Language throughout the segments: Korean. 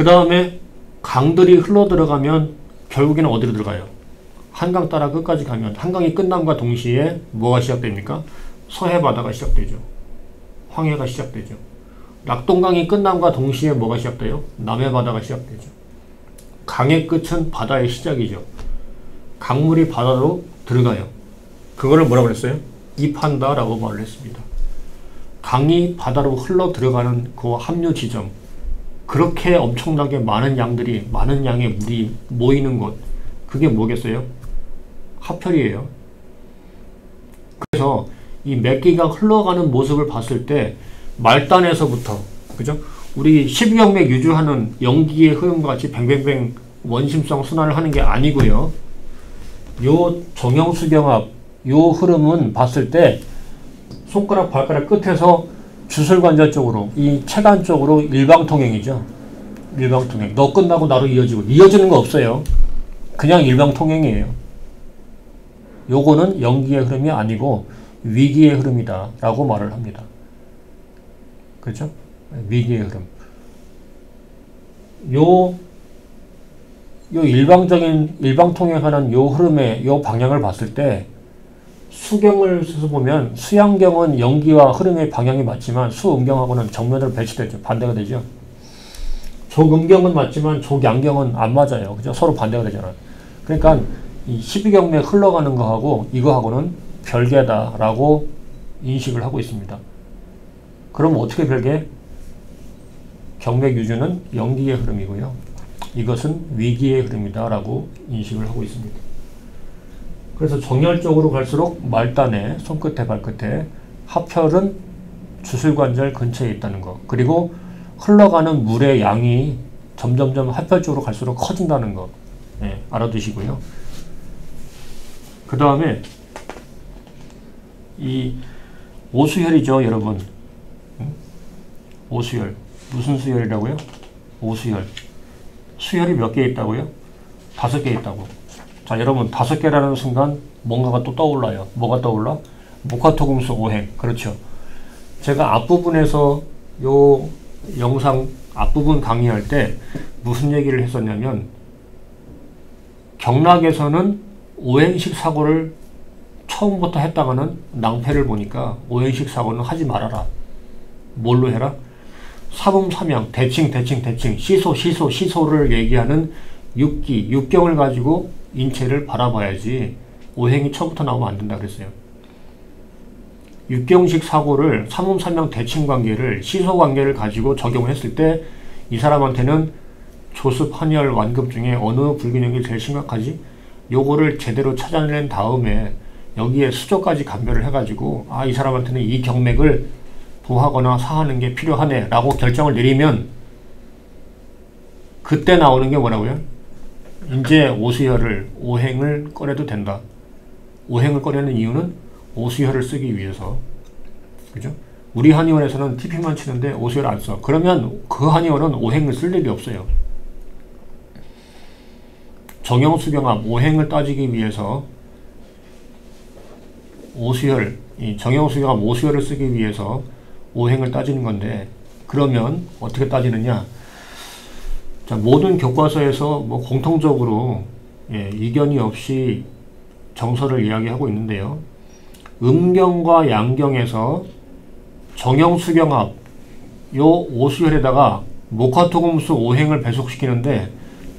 그 다음에 강들이 흘러 들어가면 결국에는 어디로 들어가요? 한강 따라 끝까지 가면 한강이 끝남과 동시에 뭐가 시작됩니까? 서해바다가 시작되죠. 황해가 시작되죠. 낙동강이 끝남과 동시에 뭐가 시작돼요? 남해바다가 시작되죠. 강의 끝은 바다의 시작이죠. 강물이 바다로 들어가요. 그거를 뭐라고 그랬어요? 입한다 라고 말을 했습니다. 강이 바다로 흘러 들어가는 그 합류 지점, 그렇게 엄청나게 많은 양들이, 많은 양의 물이 모이는 곳, 그게 뭐겠어요? 하편이에요. 그래서 이 맥기가 흘러가는 모습을 봤을 때 말단에서부터, 그죠? 우리 12경맥 유주하는 연기의 흐름과 같이 뱅뱅뱅 원심성 순환을 하는 게 아니고요. 요 정형수경합, 요 흐름은 봤을 때 손가락 발가락 끝에서 주술관절 쪽으로, 이 체간 쪽으로 일방통행이죠. 일방통행. 너 끝나고 나로 이어지고, 이어지는 거 없어요. 그냥 일방통행이에요. 요거는 연기의 흐름이 아니고 위기의 흐름이다 라고 말을 합니다. 그렇죠? 위기의 흐름. 요 일방적인, 일방통행하는 요 흐름의 요 방향을 봤을 때 수경을 써서 보면 수양경은 연기와 흐름의 방향이 맞지만 수음경하고는 정면으로 배치되죠. 반대가 되죠. 족음경은 맞지만 족양경은 안 맞아요. 그죠? 서로 반대가 되잖아. 그러니까 이 12경맥 흘러가는 거하고 이거하고는 별개다라고 인식을 하고 있습니다. 그럼 어떻게 별개? 경맥 유주는 연기의 흐름이고요. 이것은 위기의 흐름이다라고 인식을 하고 있습니다. 그래서 정열적으로 갈수록 말단에, 손끝에, 발끝에, 하편은 주술관절 근처에 있다는 것. 그리고 흘러가는 물의 양이 점점점 하편 쪽으로 갈수록 커진다는 것. 네, 알아두시고요. 그 다음에 이 오수혈이죠, 여러분. 오수혈. 무슨 수혈이라고요? 오수혈. 수혈이 몇 개 있다고요? 5개 있다고. 자, 여러분 5개라는 순간 뭔가가 또 떠올라요. 뭐가 떠올라? 목화토금수 오행. 그렇죠. 제가 앞부분에서 요 영상 앞부분 강의할 때 무슨 얘기를 했었냐면 경락에서는 오행식 사고를 처음부터 했다가는 낭패를 보니까 오행식 사고는 하지 말아라. 뭘로 해라? 사분삼양, 대칭, 시소를 얘기하는 육기, 육경을 가지고 인체를 바라봐야지 오행이 처음부터 나오면 안 된다 그랬어요. 육경식 사고를 사분삼양 대칭 관계를, 시소 관계를 가지고 적용했을 때 이 사람한테는 조습, 환열, 완급 중에 어느 불균형이 제일 심각하지? 요거를 제대로 찾아낸 다음에 여기에 수조까지 감별을 해가지고 아, 이 사람한테는 이 경맥을 부하거나 사하는 게 필요하네 라고 결정을 내리면 그때 나오는 게 뭐라고요? 이제 오수혈을, 오행을 꺼내도 된다. 오행을 꺼내는 이유는 오수혈을 쓰기 위해서. 그죠? 우리 한의원에서는 TP만 치는데 오수혈 안 써. 그러면 그 한의원은 오행을 쓸 일이 없어요. 정형수경합, 오행을 따지기 위해서 오수혈, 이 정형수경합, 오수혈을 쓰기 위해서 오행을 따지는 건데 그러면 어떻게 따지느냐? 자, 모든 교과서에서 뭐 공통적으로 이견이 없이 정설을 이야기하고 있는데요. 음경과 양경에서 정형수경합 요 오수혈에다가 목화토금수 오행을 배속시키는데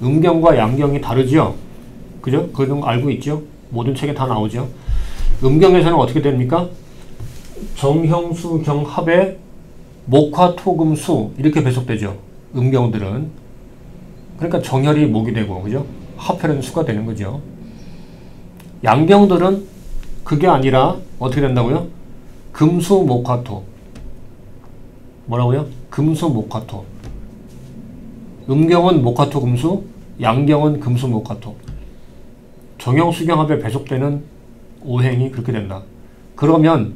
음경과 양경이 다르죠? 그죠? 그건 알고 있죠? 모든 책에 다 나오죠? 음경에서는 어떻게 됩니까? 정형수경합에 목화토금수 이렇게 배속되죠. 음경들은. 그러니까 정혈이 목이 되고, 그죠? 하편은 수가 되는 거죠. 양경들은 그게 아니라 어떻게 된다고요? 금수목화토. 뭐라고요? 금수목화토. 음경은 목화토금수, 양경은 금수목화토. 정형수경합에 배속되는 오행이 그렇게 된다. 그러면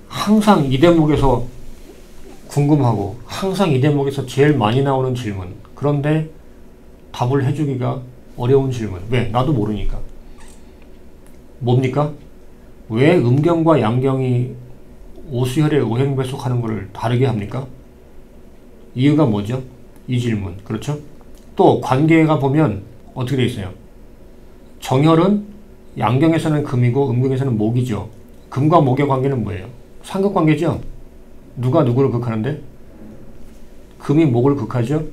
항상 이 대목에서 궁금하고 항상 이 대목에서 제일 많이 나오는 질문, 그런데 답을 해주기가 어려운 질문. 왜? 나도 모르니까. 뭡니까? 왜 음경과 양경이 오수혈의 오행 배속하는 것을 다르게 합니까? 이유가 뭐죠? 이 질문. 그렇죠? 또 관계가 보면 어떻게 돼 있어요? 정혈은 양경에서는 금이고 음경에서는 목이죠. 금과 목의 관계는 뭐예요? 상극관계죠? 누가 누구를 극하는데? 금이 목을 극하죠?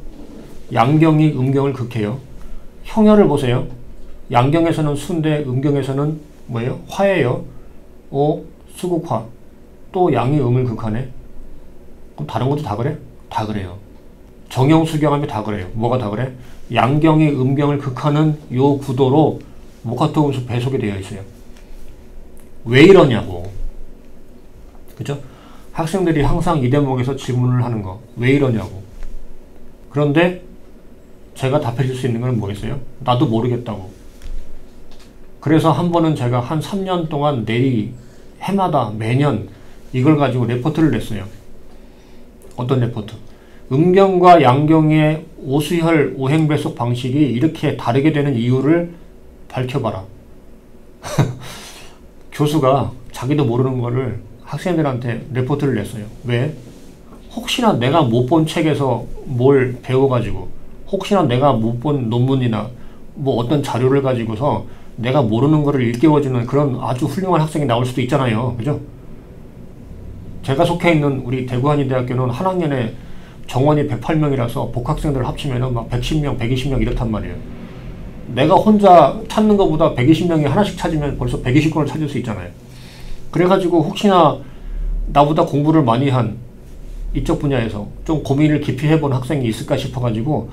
양경이 음경을 극해요. 형혈을 보세요. 양경에서는 수인데 음경에서는 뭐예요? 화예요. 수극화. 또 양이 음을 극하네. 그럼 다른 것도 다 그래? 다 그래요. 정형수경하면 다 그래요. 뭐가 다 그래? 양경이 음경을 극하는 요 구도로 목화토금수 배속이 되어 있어요. 왜 이러냐고. 그죠? 학생들이 항상 이 대목에서 질문을 하는 거. 왜 이러냐고. 그런데 제가 답해 줄 수 있는 건 뭐겠어요? 나도 모르겠다고. 그래서 한 번은 제가 한 3년 동안 내리 해마다 매년 이걸 가지고 레포트를 냈어요. 어떤 레포트? 음경과 양경의 오수혈 오행배속 방식이 이렇게 다르게 되는 이유를 밝혀봐라. 교수가 자기도 모르는 거를 학생들한테 레포트를 냈어요. 왜? 혹시나 내가 못 본 책에서 뭘 배워가지고, 혹시나 내가 못 본 논문이나 뭐 어떤 자료를 가지고서 내가 모르는 거를 일깨워주는 그런 아주 훌륭한 학생이 나올 수도 있잖아요. 그죠? 제가 속해 있는 우리 대구한인대학교는 한 학년에 정원이 108명이라서 복학생들 합치면 막 110명, 120명 이렇단 말이에요. 내가 혼자 찾는 것보다 120명이 하나씩 찾으면 벌써 120건을 찾을 수 있잖아요. 그래가지고 혹시나 나보다 공부를 많이 한 이쪽 분야에서 좀 고민을 깊이 해본 학생이 있을까 싶어가지고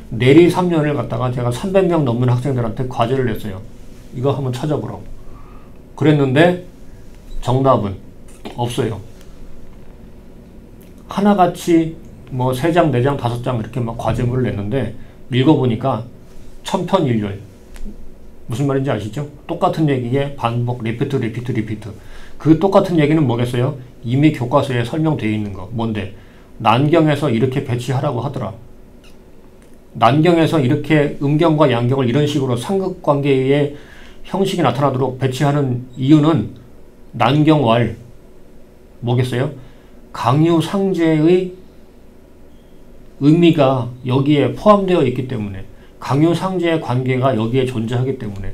내리 3년을 갖다가 제가 300명 넘는 학생들한테 과제를 냈어요. 이거 한번 찾아보라고. 그랬는데 정답은 없어요. 하나같이 뭐 3장, 4장, 5장 이렇게 막 과제물을 냈는데 읽어보니까 천편일률. 무슨 말인지 아시죠? 똑같은 얘기에 반복, 리피트. 그 똑같은 얘기는 뭐겠어요? 이미 교과서에 설명되어 있는 거. 뭔데? 난경에서 이렇게 배치하라고 하더라. 난경에서 이렇게 음경과 양경을 이런 식으로 상극관계의 형식이 나타나도록 배치하는 이유는 난경왈 뭐겠어요? 강유상제의 의미가 여기에 포함되어 있기 때문에, 강유상제의 관계가 여기에 존재하기 때문에.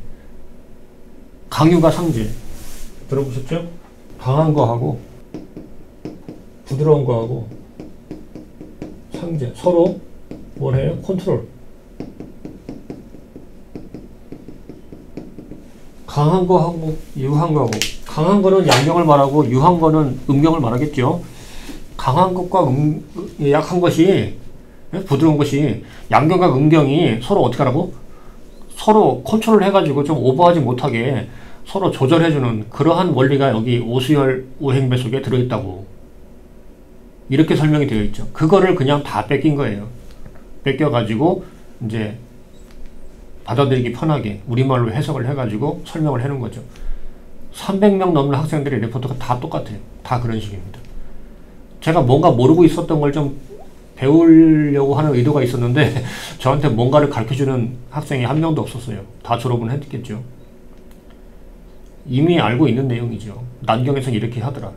강유가 상제 들어보셨죠? 강한 거하고 부드러운 거하고 상제 서로 뭘 해요? 컨트롤. 강한 거하고 유한 거하고, 강한 거는 양경을 말하고 유한 거는 음경을 말하겠죠. 강한 것과 약한 것이, 부드러운 것이, 양경과 음경이 서로 어떻게 하라고? 서로 컨트롤을 해가지고 좀 오버하지 못하게 서로 조절해주는 그러한 원리가 여기 오수혈 오행배속에 들어있다고. 이렇게 설명이 되어 있죠. 그거를 그냥 다 뺏긴 거예요. 뺏겨가지고 이제 받아들이기 편하게 우리말로 해석을 해가지고 설명을 해놓은 거죠. 300명 넘는 학생들의 레포트가 다 똑같아요. 다 그런 식입니다. 제가 뭔가 모르고 있었던 걸 좀 배우려고 하는 의도가 있었는데 저한테 뭔가를 가르쳐주는 학생이 한 명도 없었어요. 다 졸업은 했겠죠. 이미 알고 있는 내용이죠. 난경에서는 이렇게 하더라.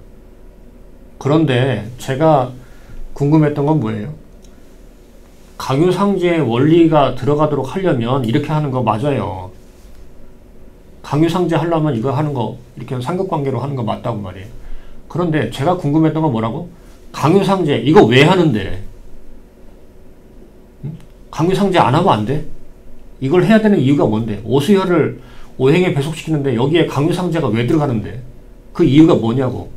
그런데 제가 궁금했던 건 뭐예요? 강유상제의 원리가 들어가도록 하려면 이렇게 하는 거 맞아요. 강유상제 하려면 이거 하는 거, 이렇게 상극관계로 하는 거 맞다고 말이에요. 그런데 제가 궁금했던 건 뭐라고? 강유상제 이거 왜 하는데? 강유상제 안 하면 안 돼? 이걸 해야 되는 이유가 뭔데? 오수혈을 오행에 배속시키는데 여기에 강유상제가 왜 들어가는데? 그 이유가 뭐냐고.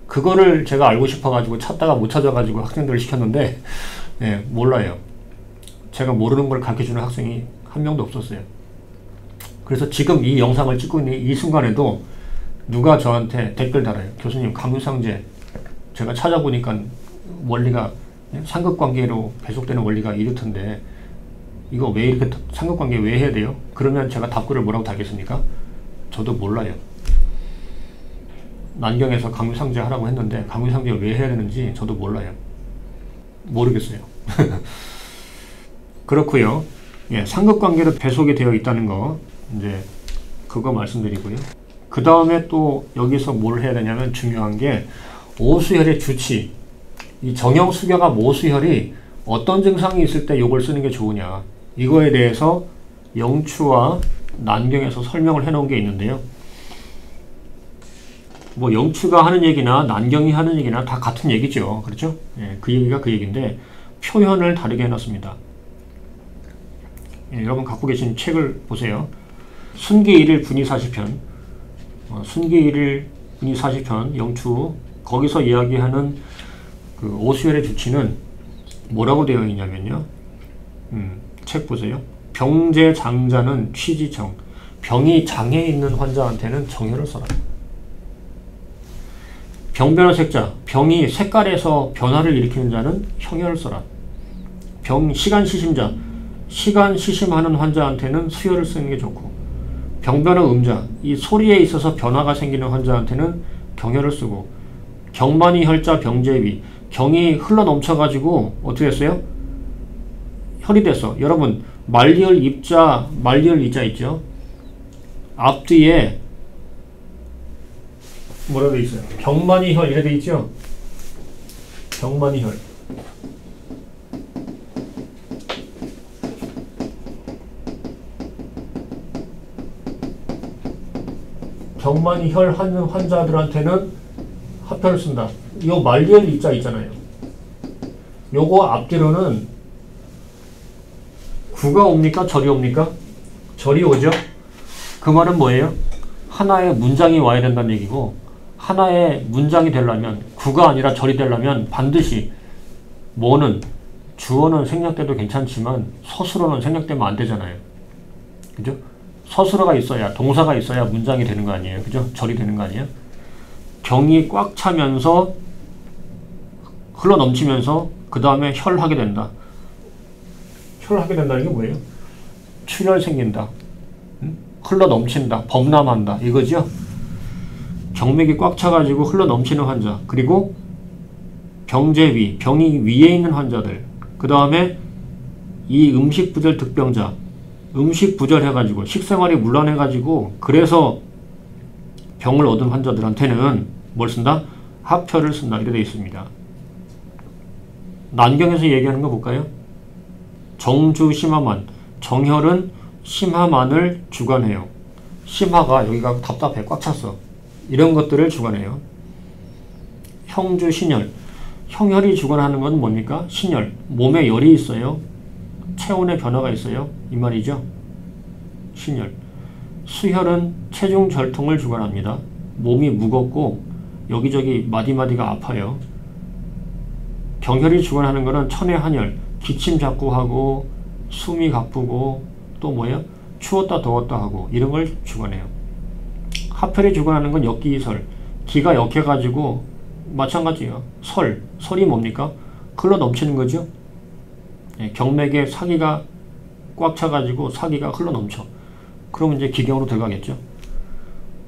그거를 제가 알고 싶어가지고 찾다가 못 찾아가지고 학생들을 시켰는데 몰라요. 제가 모르는 걸 가르쳐주는 학생이 한 명도 없었어요. 그래서 지금 이 영상을 찍고 있는 이 순간에도 누가 저한테 댓글 달아요. 교수님, 강유상제 제가 찾아보니까 원리가 상극관계로 배속되는 원리가 이렇던데 이거 왜 이렇게 상극관계 왜 해야 돼요? 그러면 제가 답글을 뭐라고 달겠습니까? 저도 몰라요. 난경에서 강유상제 하라고 했는데 강유상제 왜 해야 되는지 저도 몰라요. 모르겠어요. 그렇고요. 예, 상극관계로 배속이 되어 있다는 거 이제 그거 말씀드리고요. 그 다음에 또 여기서 뭘 해야 되냐면 중요한 게 오수혈의 주치. 이 정형수경합 오수혈이 어떤 증상이 있을 때 요걸 쓰는 게 좋으냐. 이거에 대해서 영추와 난경에서 설명을 해놓은 게 있는데요. 뭐 영추가 하는 얘기나 난경이 하는 얘기나 다 같은 얘기죠. 그렇죠? 예, 그 얘기가 그 얘기인데 표현을 다르게 해놨습니다. 예, 여러분 갖고 계신 책을 보세요. 순기 1일 분위 40편 순기 1일 분위 40편 영추 거기서 이야기하는 그 오수열의 주치는 뭐라고 되어 있냐면요. 책 보세요. 병제 장자는 취지청. 병이 장애 있는 환자한테는 정혈을 써라. 병변화 색자. 병이 색깔에서 변화를 일으키는 자는 형혈을 써라. 시간 시심자. 시간 시심하는 환자한테는 수혈을 쓰는 게 좋고, 병변화 음자. 이 소리에 있어서 변화가 생기는 환자한테는 경혈을 쓰고, 경만이 혈자 병제위. 경이 흘러 넘쳐가지고 어떻게 됐어요? 혈이 됐어. 여러분 말리을 입자, 말리을 이자 있죠? 앞뒤에 뭐라 돼 있어요? 경만이 혈 이래 돼 있죠? 경만이 혈. 경만이 혈 하는 환자들한테는 합혈을 쓴다. 요 말리을 입자 있잖아요. 요거 앞뒤로는 구가 옵니까? 절이 옵니까? 절이 오죠? 그 말은 뭐예요? 하나의 문장이 와야 된다는 얘기고, 하나의 문장이 되려면, 구가 아니라 절이 되려면 반드시 뭐는 주어는 생략돼도 괜찮지만 서술어는 생략되면 안 되잖아요. 그죠? 서술어가 있어야, 동사가 있어야 문장이 되는 거 아니에요. 그죠? 절이 되는 거 아니에요? 경이 꽉 차면서 흘러 넘치면서 그 다음에 혈하게 된다. 혈하게 된다는 게 뭐예요? 출혈 생긴다. 흘러 넘친다. 범람한다. 이거죠? 경맥이 꽉 차가지고 흘러 넘치는 환자. 그리고 병제위. 병이 위에 있는 환자들. 그 다음에 이 음식 부절 득병자. 음식 부절해가지고 식생활이 문란해가지고 그래서 병을 얻은 환자들한테는 뭘 쓴다? 합혈을 쓴다. 이렇게 되어 있습니다. 난경에서 얘기하는 거 볼까요? 정주 심화만. 정혈은 심화만을 주관해요. 심화가 여기가 답답해. 꽉 찼어. 이런 것들을 주관해요. 형주 신혈. 형혈이 주관하는 건 뭡니까? 신혈. 몸에 열이 있어요. 체온의 변화가 있어요. 이 말이죠. 신혈. 수혈은 체중 절통을 주관합니다. 몸이 무겁고 여기저기 마디마디가 아파요. 경혈이 주관하는 것은 천의 한혈. 기침 자꾸 하고 숨이 가쁘고 또 뭐예요? 추웠다 더웠다 하고 이런 걸 주관해요. 합혈이 주관하는 건 역기이설. 기가 역해가지고 마찬가지예요. 설이 뭡니까? 흘러 넘치는 거죠. 예, 경맥에 사기가 꽉 차가지고 사기가 흘러 넘쳐. 그럼 이제 기경으로 들어가겠죠.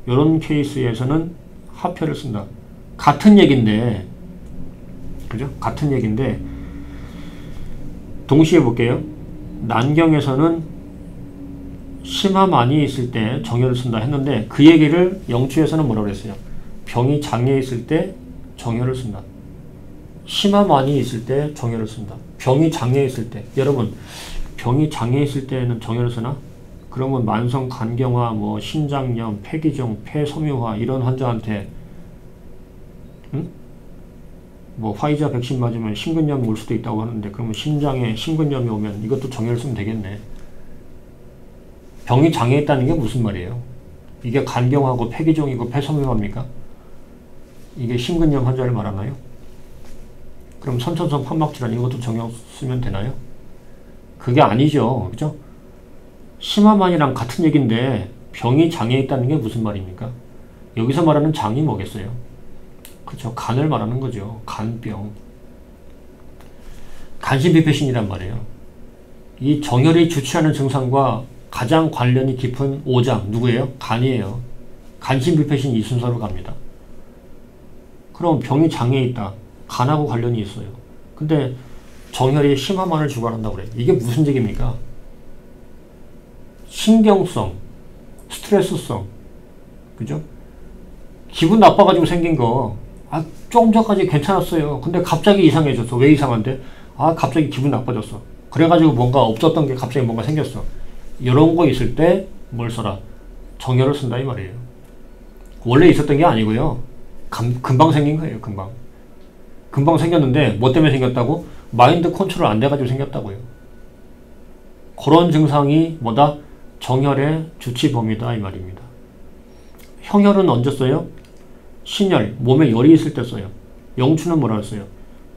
이런 케이스에서는 합혈을 쓴다. 같은 얘기인데, 그죠? 같은 얘기인데, 동시에 볼게요. 난경에서는 심화만이 있을 때 정혈을 쓴다 했는데 그 얘기를 영추에서는 뭐라고 그랬어요? 병이 장애 있을 때 정혈을 쓴다. 심화만이 있을 때 정혈을 쓴다. 병이 장애 있을 때. 여러분, 병이 장애 있을 때는 정혈을 쓰나? 그러면 만성 간경화, 뭐 신장염, 폐기종, 폐섬유화 이런 환자한테 뭐 화이자 백신 맞으면 심근염이 올 수도 있다고 하는데 그러면 심장에 심근염이 오면 이것도 정혈을 쓰면 되겠네. 병이 장애했다는 게 무슨 말이에요? 이게 간경화고 폐기종이고 폐섬유화입니까? 이게 심근염 환자를 말하나요? 그럼 선천성 판막질환 이것도 정혈 쓰면 되나요? 그게 아니죠. 그죠? 심화만이랑 같은 얘기인데 병이 장애했다는 게 무슨 말입니까? 여기서 말하는 장이 뭐겠어요? 그렇죠. 간을 말하는 거죠. 간병. 간신비패신이란 말이에요. 이 정혈이 주치하는 증상과 가장 관련이 깊은 오장 누구예요? 간이에요. 간신비패신 이 순서로 갑니다. 그럼 병이 장애에 있다. 간하고 관련이 있어요. 근데 정혈이 심화만을 주관한다고 그래요. 이게 무슨 얘기입니까? 신경성, 스트레스성, 그죠? 기분 나빠가지고 생긴 거, 조금 전까지 괜찮았어요. 근데 갑자기 이상해졌어. 왜 이상한데? 아, 갑자기 기분 나빠졌어. 그래가지고 뭔가 없었던 게 갑자기 뭔가 생겼어. 이런 거 있을 때 뭘 써라? 정열을 쓴다 이 말이에요. 원래 있었던 게 아니고요. 금방 생긴 거예요. 금방 생겼는데 뭐 때문에 생겼다고? 마인드 컨트롤 안 돼가지고 생겼다고요. 그런 증상이 뭐다? 정열의 주치 범위다 이 말입니다. 형열은 언제 써요? 신열, 몸에 열이 있을 때 써요. 영추는 뭐라 했어요?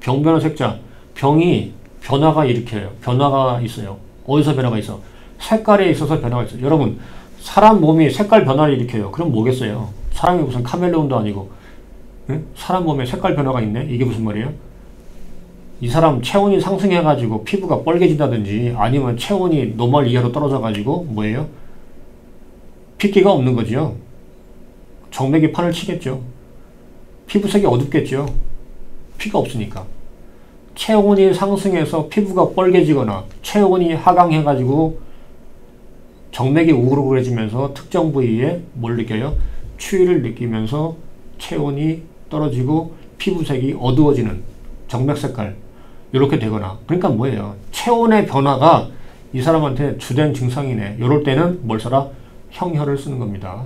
병변화 색자, 병이 변화가 일으켜요. 변화가 있어요. 어디서 변화가 있어? 색깔에 있어서 변화가 있어요. 여러분, 사람 몸이 색깔 변화를 일으켜요. 그럼 뭐겠어요? 사람이 무슨 카멜레온도 아니고, 응? 사람 몸에 색깔 변화가 있네? 이게 무슨 말이에요? 이 사람 체온이 상승해가지고 피부가 뻘개진다든지 아니면 체온이 노멀 이하로 떨어져가지고 뭐예요? 핏기가 없는 거죠. 정맥이 판을 치겠죠. 피부색이 어둡겠죠. 피가 없으니까. 체온이 상승해서 피부가 뻘개지거나 체온이 하강해가지고 정맥이 우글우글해지면서 특정 부위에 뭘 느껴요? 추위를 느끼면서 체온이 떨어지고 피부색이 어두워지는 정맥 색깔 이렇게 되거나. 그러니까 뭐예요? 체온의 변화가 이 사람한테 주된 증상이네. 이럴 때는 뭘 써라? 형혈을 쓰는 겁니다.